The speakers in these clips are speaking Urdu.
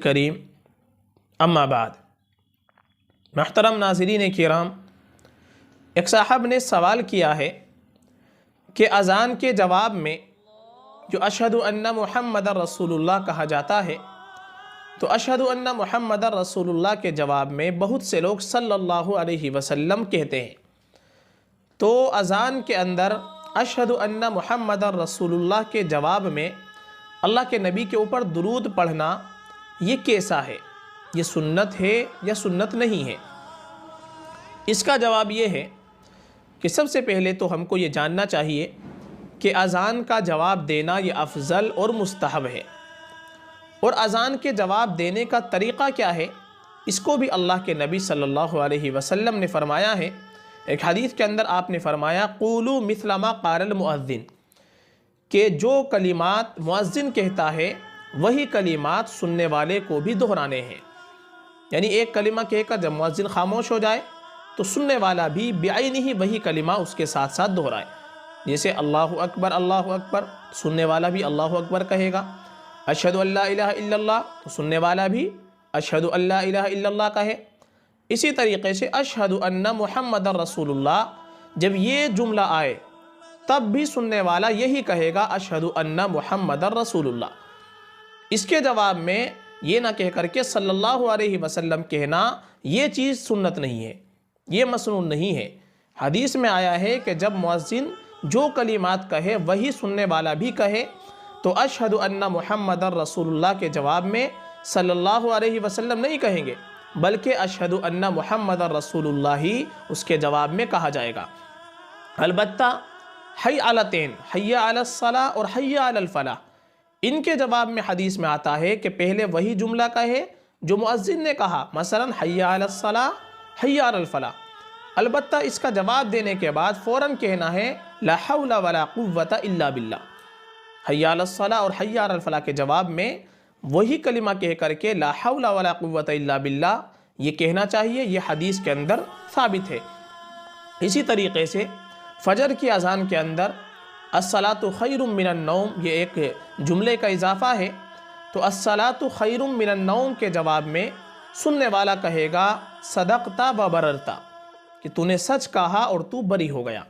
کریم اما بعد، محترم ناظرین کرام، ایک صاحب نے سوال کیا ہے کہ اذان کے جواب میں جو اشہد ان محمد رسول اللہ کہا جاتا ہے، تو اشہد ان محمد رسول اللہ کے جواب میں بہت سے لوگ صلی اللہ علیہ وسلم کہتے ہیں۔ تو اذان کے اندر اشہد ان محمد رسول اللہ کے جواب میں اللہ کے نبی کے اوپر درود پڑھنا یہ کیسا ہے؟ یہ سنت ہے یا سنت نہیں ہے؟ اس کا جواب یہ ہے کہ سب سے پہلے تو ہم کو یہ جاننا چاہیے کہ اذان کا جواب دینا یہ افضل اور مستحب ہے، اور اذان کے جواب دینے کا طریقہ کیا ہے اس کو بھی اللہ کے نبی صلی اللہ علیہ وسلم نے فرمایا ہے۔ ایک حدیث کے اندر آپ نے فرمایا قولوا مثل ما قال المؤذن، کہ جو کلمات مؤذن کہتا ہے وہی کلمات سننے والے کو بھی دہرانے ہیں۔ یعنی ایک کلمہ کہہ کر جب مؤذن خاموش ہو جائے تو سننے والا بھی بعینہ وہی کلمہ اس کے ساتھ ساتھ دہرائے۔ جیسے اللہ اکبر، سننے والا بھی اللہ اکبر کہے گا۔ اشہد ان لا الہ الا اللہ، تو سننے والا بھی اشہد ان لا الہ الا اللہ کہے۔ اسی طریقے سے اشہد ان محمد رسول اللہ، جب یہ جملہ آئے تب بھی سننے والا یہی کہے گا اشہد ان محمد رسول اللہ۔ اس کے جواب میں یہ نہ کہہ کر کے صلی اللہ علیہ وسلم کہنا، یہ چیز سنت نہیں ہے، یہ مسنون نہیں ہے۔ حدیث میں آیا ہے کہ جب مؤذن جو کلمات کہے وہی سننے والا بھی کہے، تو اشہد ان محمد رسول اللہ کے جواب میں صلی اللہ علیہ وسلم نہیں کہیں گے، بلکہ اشہد ان محمد رسول اللہ ہی اس کے جواب میں کہا جائے گا۔ البتہ حی علتین، حی علی الصلاۃ اور حی علی الفلاح، ان کے جواب میں حدیث میں آتا ہے کہ پہلے وہی جملہ کہے جو مؤذن نے کہا، مثلا حی علی الصلاۃ، حی علی الفلاح۔ البتہ اس کا جواب دینے کے بعد فوراً کہنا ہے لا حول ولا قوة الا باللہ۔ حی علی الصلاۃ اور حی علی الفلاح کے جواب میں وہی کلمہ کہہ کر کے لا حول ولا قوة الا باللہ یہ کہنا چاہیے، یہ حدیث کے اندر ثابت ہے۔ اسی طریقے سے فجر کی اذان کے اندر الصلاۃ خیر من النوم، یہ ایک جملے کا اضافہ ہے، تو الصلاۃ خیر من النوم کے جواب میں سننے والا کہے گا صدقتا و بررتا، کہ تو نے سچ کہا اور تو بری ہو گیا۔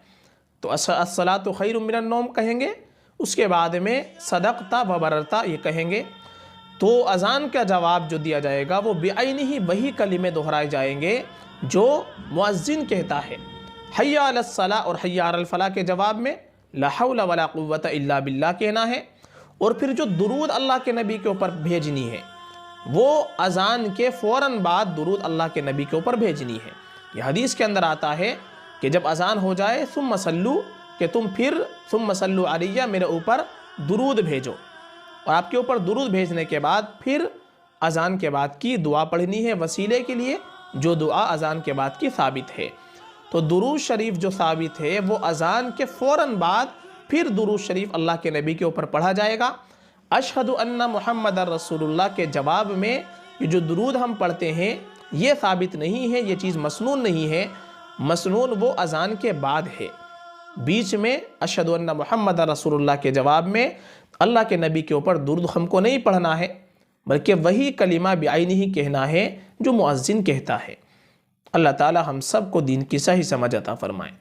تو الصلاۃ خیر من النوم کہیں گے، اس کے بعد میں صدقتا و بررتا یہ کہیں گے۔ تو اذان کا جواب جو دیا جائے گا وہ بعینہ وہی کلمے دہرائے جائیں گے جو مؤذن کہتا ہے۔ حی علی الصلاۃ اور حی علی الفلاح کے جواب میں لا حول ولا قوة الا باللہ کہنا ہے، اور پھر جو درود اللہ کے نبی کے اوپر بھیجنی ہے وہ اذان کے فوراً بعد درود اللہ کے نبی کے اوپر بھیجنی ہے۔ یہ حدیث کے اندر آتا ہے کہ جب اذان ہو جائے ثم صلو، کہ تم پھر ثم صلو علیہ، میرے اوپر درود بھیجو، اور آپ کے اوپر درود بھیجنے کے بعد پھر اذان کے بعد کی دعا پڑھنی ہے وسیلے کے لیے، جو دعا اذان کے بعد کی ثابت ہے۔ تو درود شریف جو ثابت ہے وہ اذان کے فوراً بعد پھر درود شریف اللہ کے نبی کے اوپر پڑھا جائے گا۔ اشہد ان محمد رسول اللہ کے جواب میں یہ جو درود ہم پڑھتے ہیں یہ ثابت نہیں ہے، یہ چیز مسنون نہیں ہے۔ مسنون وہ اذان کے بعد ہے، بیچ میں اشہد ان محمد رسول اللہ کے جواب میں اللہ کے نبی کے اوپر درود ہم کو نہیں پڑھنا ہے، بلکہ وہی کلمہ بعینہ کہنا ہے جو مؤذن کہتا ہے۔ اللہ تعالی ہم سب کو دین کی صحیح سمجھ عطا فرمائے۔